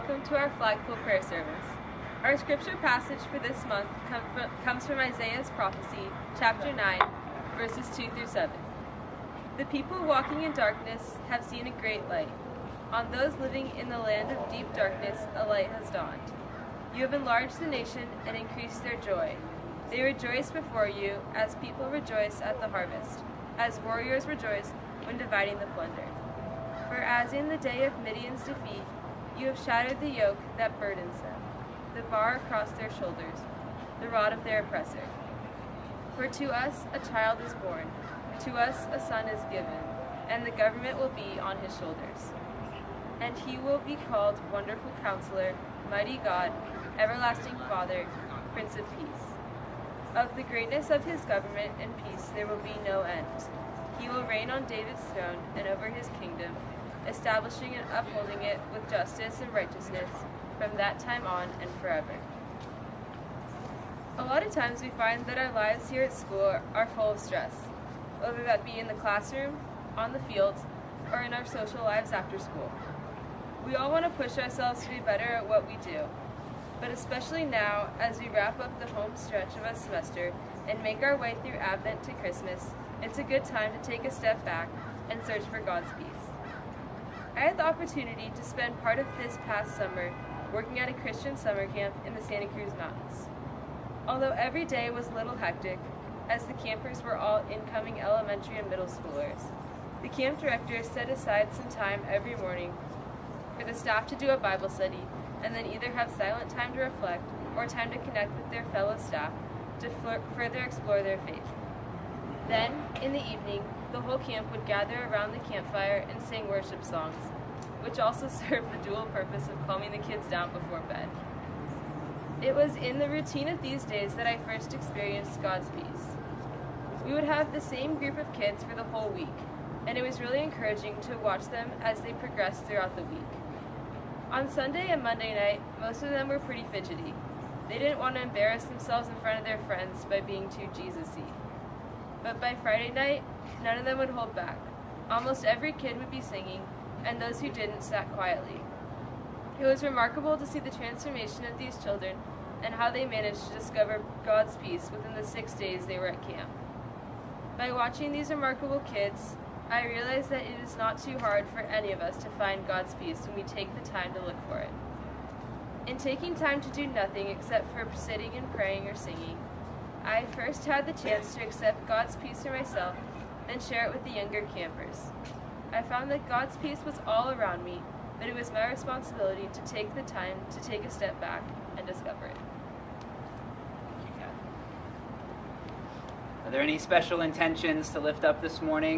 welcome to our flagpole prayer service. Our scripture passage for this month comes from Isaiah's prophecy, chapter 9, verses 2 through 7. The people walking in darkness have seen a great light. On those living in the land of deep darkness, a light has dawned. You have enlarged the nation and increased their joy. They rejoice before you as people rejoice at the harvest, as warriors rejoice when dividing the plunder. For as in the day of Midian's defeat, you have shattered the yoke that burdens them, the bar across their shoulders, the rod of their oppressor. For to us a child is born, to us a son is given, and the government will be on his shoulders. And he will be called Wonderful Counselor, Mighty God, Everlasting Father, Prince of Peace. Of the greatness of his government and peace there will be no end. He will reign on David's throne and over his kingdom, establishing and upholding it with justice and righteousness from that time on and forever. A lot of times we find that our lives here at school are full of stress, whether that be in the classroom, on the field, or in our social lives after school. We all want to push ourselves to be better at what we do, but especially now as we wrap up the home stretch of a semester and make our way through Advent to Christmas, it's a good time to take a step back and search for God's peace. I had the opportunity to spend part of this past summer working at a Christian summer camp in the Santa Cruz Mountains. Although every day was a little hectic, as the campers were all incoming elementary and middle schoolers, the camp director set aside some time every morning for the staff to do a Bible study and then either have silent time to reflect or time to connect with their fellow staff to further explore their faith. Then, in the evening, the whole camp would gather around the campfire and sing worship songs, which also served the dual purpose of calming the kids down before bed. It was in the routine of these days that I first experienced God's peace. We would have the same group of kids for the whole week, and it was really encouraging to watch them as they progressed throughout the week. On Sunday and Monday night, most of them were pretty fidgety. They didn't want to embarrass themselves in front of their friends by being too Jesus-y. But by Friday night, none of them would hold back. Almost every kid would be singing, and those who didn't sat quietly. It was remarkable to see the transformation of these children and how they managed to discover God's peace within the 6 days they were at camp. By watching these remarkable kids, I realized that it is not too hard for any of us to find God's peace when we take the time to look for it. In taking time to do nothing except for sitting and praying or singing, I first had the chance to accept God's peace for myself, then share it with the younger campers. I found that God's peace was all around me, but it was my responsibility to take the time to take a step back and discover it. Are there any special intentions to lift up this morning?